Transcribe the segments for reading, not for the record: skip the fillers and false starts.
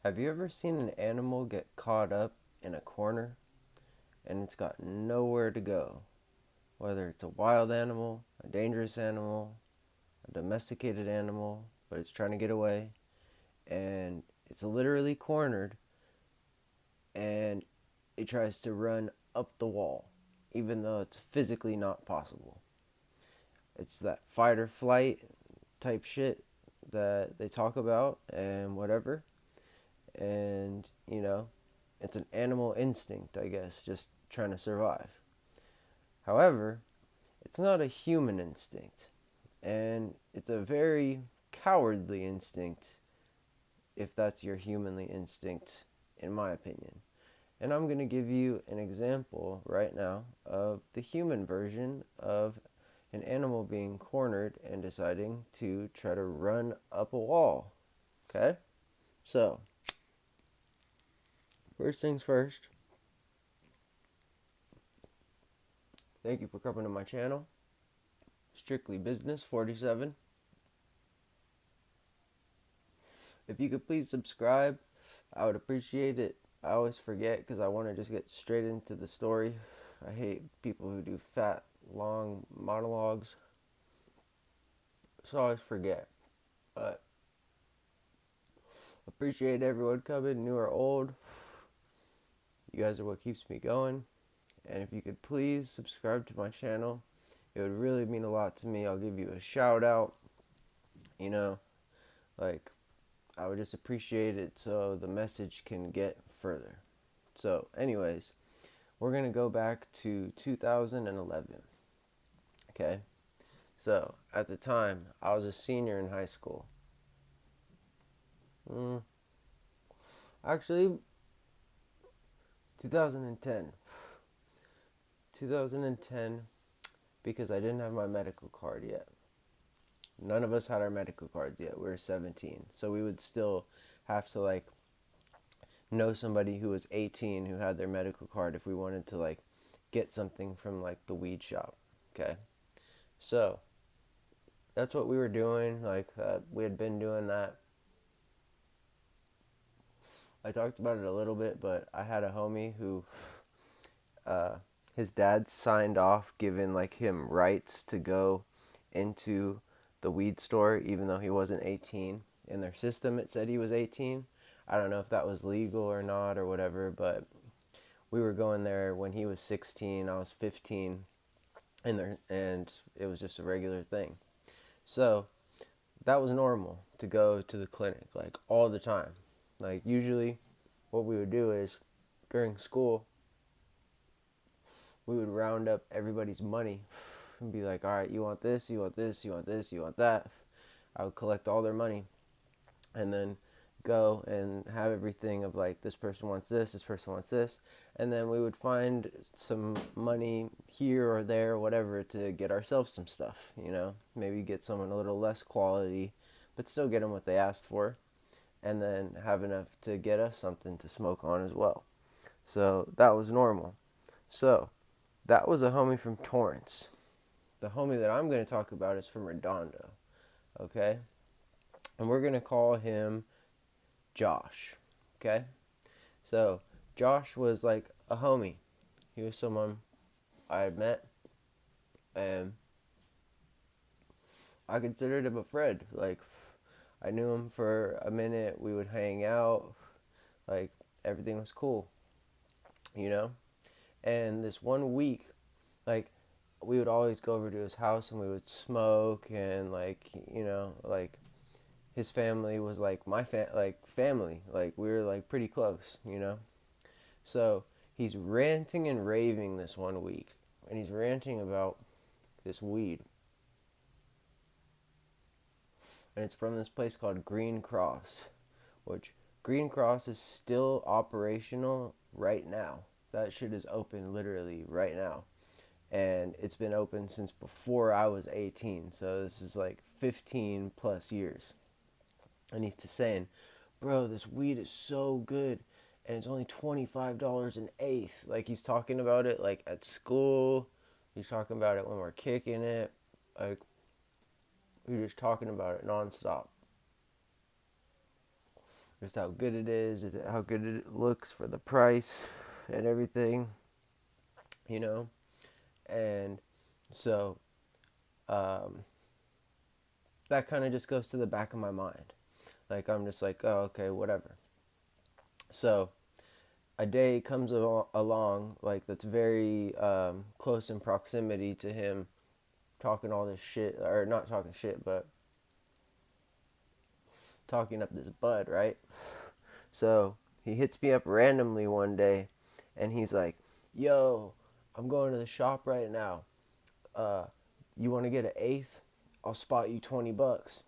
Have you ever seen an animal get caught up in a corner and it's got nowhere to go? Whether it's a wild animal, a dangerous animal, a domesticated animal, but it's trying to get away and it's literally cornered and it tries to run up the wall, even though it's physically not possible. It's that fight or flight type shit that they talk about and whatever. And, it's an animal instinct, I guess, just trying to survive. However, it's not a human instinct, and it's a very cowardly instinct if that's your humanly instinct, in my opinion. And I'm going to give you an example right now of the human version of an animal being cornered and deciding to try to run up a wall. Okay? So, first things first, thank you for coming to my channel. Strictly Business 47. If you could please subscribe, I would appreciate it. I always forget because I want to just get straight into the story. I hate people who do fat, long monologues. So I always forget. But appreciate everyone coming, new or old. You guys are what keeps me going. And if you could please subscribe to my channel, it would really mean a lot to me. I'll give you a shout out. You know, like, I would just appreciate it so the message can get further. So, anyways, we're going to go back to 2011. Okay? So, at the time, I was a senior in high school. Actually, 2010. 2010, because I didn't have my medical card yet. None of us had our medical cards yet. We were 17. So we would still have to, like, know somebody who was 18 who had their medical card if we wanted to, like, get something from, like, the weed shop. Okay? So that's what we were doing. Like, we had been doing that. I talked about it a little bit, but I had a homie who, uh, his dad signed off giving, like, him rights to go into the weed store even though he wasn't 18. In their system it said he was 18. I don't know if that was legal or not or whatever, but we were going there when he was 16, I was 15, and it was just a regular thing. So that was normal to go to the clinic, like, all the time. Like, usually what we would do is during school we would round up everybody's money and be like, all right, you want this, you want this, you want this, you want that. I would collect all their money and then go and have everything of, like, this person wants this person wants this. And then we would find some money here or there, whatever, to get ourselves some stuff, maybe get someone a little less quality, but still get them what they asked for. And then have enough to get us something to smoke on as well. So that was normal. So that was a homie from Torrance. The homie that I'm going to talk about is from Redondo, okay? And we're going to call him Josh, okay? So Josh was like a homie. He was someone I had met, and I considered him a friend. Like, I knew him for a minute. We would hang out. Like, everything was cool, you know? And this one week, like, we would always go over to his house and we would smoke, and, like, like, his family was like my family. Like, we were, like, pretty close. So he's ranting and raving this one week, and he's ranting about this weed, and it's from this place called Green Cross, which Green Cross is still operational right now. That shit is open literally right now. And it's been open since before I was 18. So this is like 15 plus years. And he's just saying, bro, this weed is so good. And it's only $25 an eighth. Like, he's talking about it, like, at school. He's talking about it when we're kicking it. Like, we're just talking about it nonstop. just how good it is and how good it looks for the price and everything, you know. And so um, that kind of just goes to the back of my mind. Like, I'm just like, oh, okay, whatever. So a day comes along, like, that's very close in proximity to him talking all this shit, or not talking shit, but talking up this bud, right? So he hits me up randomly one day, and he's like, "Yo, I'm going to the shop right now. Uh, you want to get an eighth? I'll spot you $20.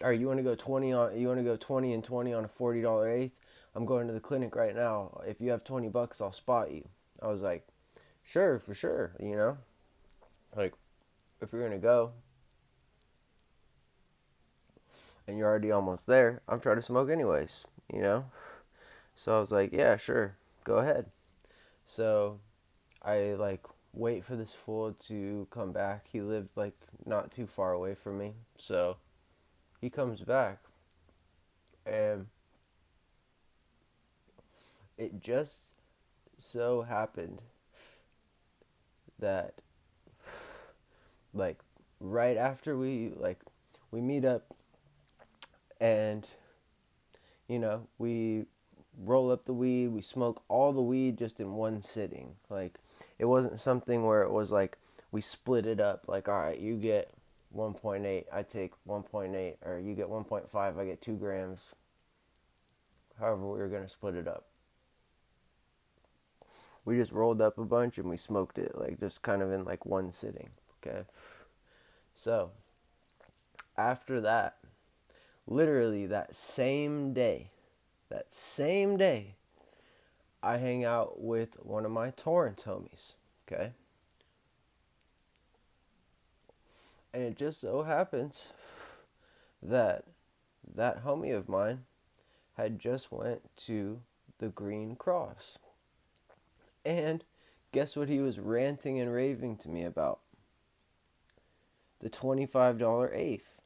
Or you want to go 20 on? You want to go 20 and 20 on a $40 eighth? I'm going to the clinic right now. If you have $20, I'll spot you." I was like, "Sure, for sure." Like, if you're gonna go and you're already almost there, I'm trying to smoke anyways. You know. So I was like, "Yeah, sure, go ahead." So I like wait for this fool to come back. He lived like not too far away from me. So he comes back, and it just so happened that like right after we meet up, and we roll up the weed, we smoke all the weed just in one sitting. Like, it wasn't something where it was like we split it up, like, all right, you get 1.8, I take 1.8, or you get 1.5, I get 2 grams. However, we were going to split it up. We just rolled up a bunch and we smoked it, like, just kind of in like one sitting. Okay. So after that, literally that same day, I hang out with one of my Torrance homies. Okay. And it just so happens that that homie of mine had just went to the Green Cross. And guess what he was ranting and raving to me about? The $25 eighth.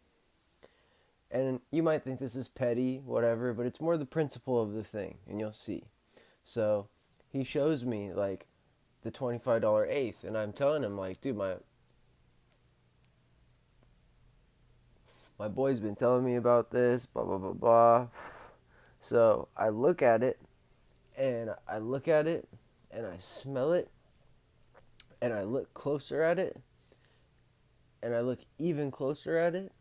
And you might think this is petty, whatever, but it's more the principle of the thing, and you'll see. So he shows me like the $25 eighth, and I'm telling him like, dude, my boy's been telling me about this, blah blah blah blah. So I look at it, and I smell it, and I look closer at it, and I look even closer at it,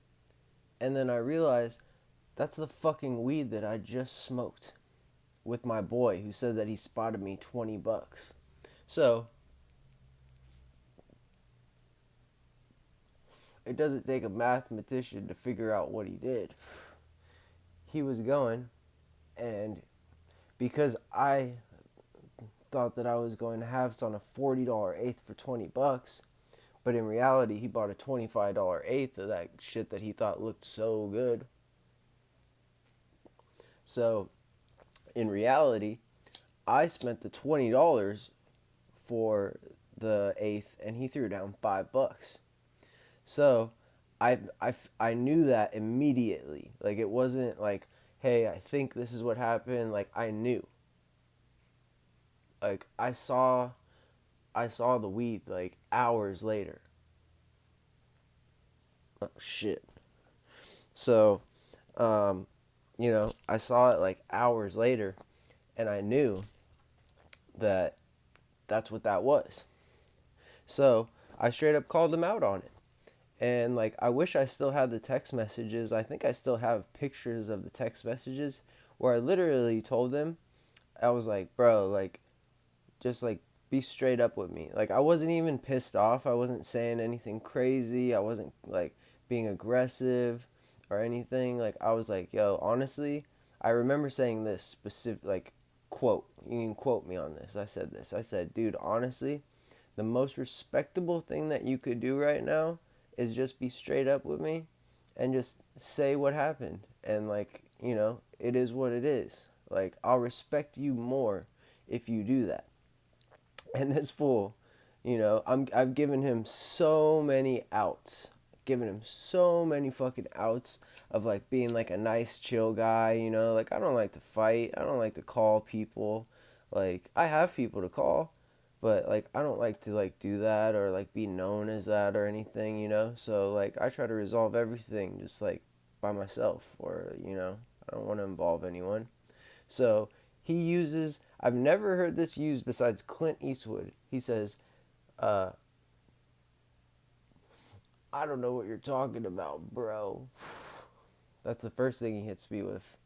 and then I realize that's the fucking weed that I just smoked with my boy who said that he spotted me $20. So it doesn't take a mathematician to figure out what he did. He was going, and because I thought that I was going to have on a $40 eighth for $20, but in reality he bought a $25 eighth of that shit that he thought looked so good. So in reality, I spent the $20 for the eighth, and he threw down $5. So I knew that immediately. Like, it wasn't like, hey, I think this is what happened. Like, I knew. Like, I saw the weed like hours later. Oh shit. So, I saw it like hours later, and I knew that that's what that was. So I straight up called him out on it. And like, I wish I still had the text messages. I think I still have pictures of the text messages where I literally told him, I was like, bro, like, just like, be straight up with me. Like, I wasn't even pissed off. I wasn't saying anything crazy. I wasn't like being aggressive or anything. Like, I was like, yo, honestly, I remember saying this specific, like, quote. You can quote me on this. I said this. I said, dude, honestly, the most respectable thing that you could do right now is just be straight up with me and just say what happened. And like, it is what it is. Like, I'll respect you more if you do that. And this fool, I've given him so many outs. giving him so many fucking outs of like being like a nice chill guy, you know, like I don't like to fight, I don't like to call people. Like I have people to call, but like I don't like to like do that or like be known as that or anything, you know? So like I try to resolve everything just like by myself, or you know, I don't want to involve anyone. So he uses, I've never heard this used besides Clint Eastwood. He says, uh, I don't know what you're talking about, bro. That's the first thing he hits me with.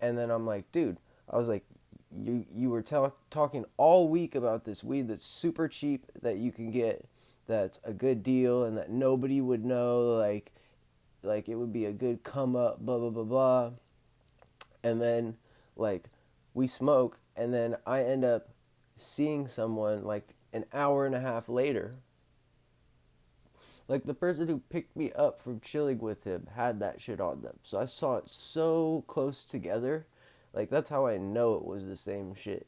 And then I'm like, dude, I was like, you were talking all week about this weed that's super cheap that you can get, that's a good deal and that nobody would know, like it would be a good come up, blah blah blah blah. And then like we smoke, and then I end up seeing someone like an hour and a half later. Like the person who picked me up from chilling with him had that shit on them. So I saw it so close together. Like that's how I know it was the same shit.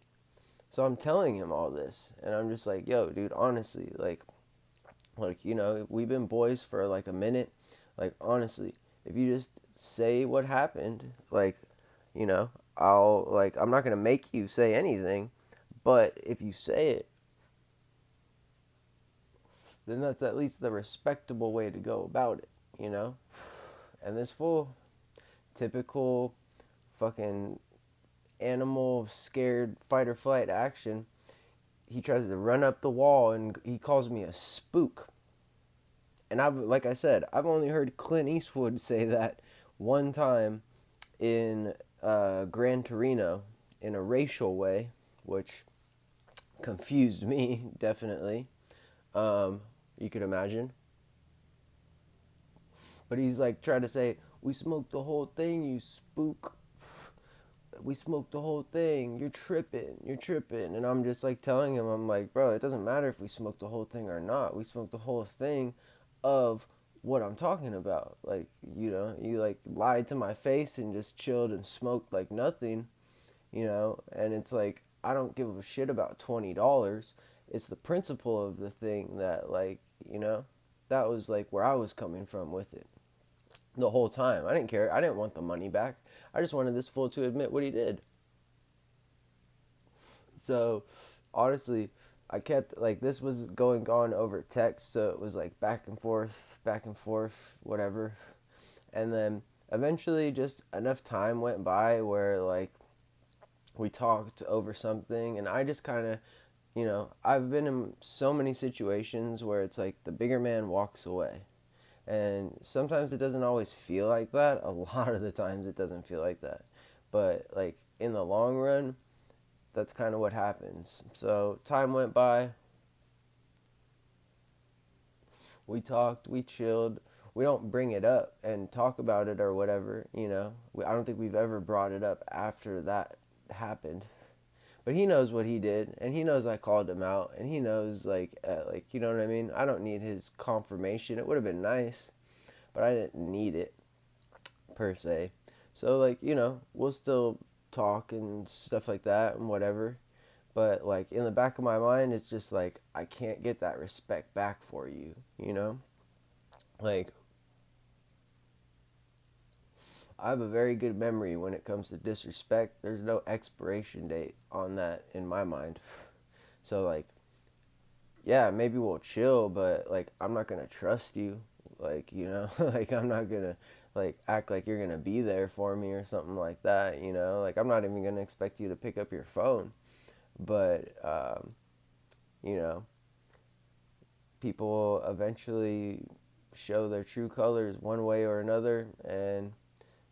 So I'm telling him all this, and I'm just like, yo, dude, honestly, like you know, we've been boys for like a minute. Like honestly, if you just say what happened, like, you know, I'll like I'm not gonna make you say anything, but if you say it, then that's at least the respectable way to go about it, you know? And this fool, typical fucking animal scared fight or flight action, he tries to run up the wall and he calls me a spook. And I've, like I said, I've only heard Clint Eastwood say that one time in Gran Torino in a racial way, which confused me, definitely. Um, you could imagine. But he's like trying to say, we smoked the whole thing, you spook. We smoked the whole thing. You're tripping. You're tripping. And I'm just like telling him, I'm like, bro, it doesn't matter if we smoked the whole thing or not. We smoked the whole thing of what I'm talking about. Like, you know, you like lied to my face and just chilled and smoked like nothing, you know? And it's like, I don't give a shit about $20. It's the principle of the thing that, like, you know, that was like where I was coming from with it the whole time. I didn't care. I didn't want the money back. I just wanted this fool to admit what he did. So, honestly, I kept like this was going on over text, so it was like back and forth, whatever. And then eventually just enough time went by where like we talked over something, and I just kind of, you know, I've been in so many situations where it's like the bigger man walks away. And sometimes it doesn't always feel like that. A lot of the times it doesn't feel like that. But like in the long run, that's kind of what happens. So time went by. We talked. We chilled. We don't bring it up and talk about it or whatever. You know, I don't think we've ever brought it up after that happened. But he knows what he did, and he knows I called him out, and he knows like you know what I mean. I don't need his confirmation. It would have been nice, but I didn't need it per se. So like, you know, we'll still talk and stuff like that and whatever. But like in the back of my mind, it's just like I can't get that respect back for you, you know? Like I have a very good memory when it comes to disrespect. There's no expiration date on that in my mind. So like, yeah, maybe we'll chill, but like I'm not going to trust you. Like, you know, like I'm not going to like act like you're going to be there for me or something like that, you know? Like I'm not even going to expect you to pick up your phone. But you know, people eventually show their true colors one way or another, and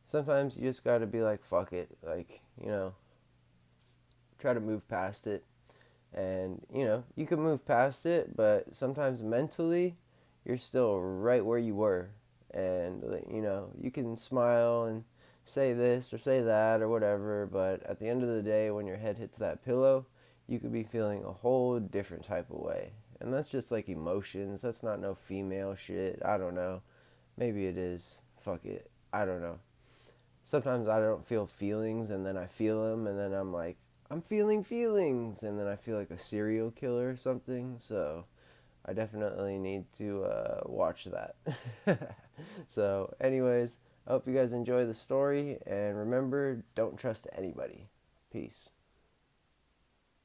sometimes you just got to be like fuck it, like, you know, try to move past it. And you know, you can move past it, but sometimes mentally you're still right where you were. And you know, you can smile and say this or say that or whatever, but at the end of the day, when your head hits that pillow, you could be feeling a whole different type of way. And that's just like emotions. That's not no female shit. I don't know. Maybe it is. Fuck it. I don't know. Sometimes I don't feel feelings, and then I feel them, and then I'm feeling feelings, and then I feel like a serial killer or something. So I definitely need to watch that. So, anyways, I hope you guys enjoy the story, and remember, don't trust anybody. Peace.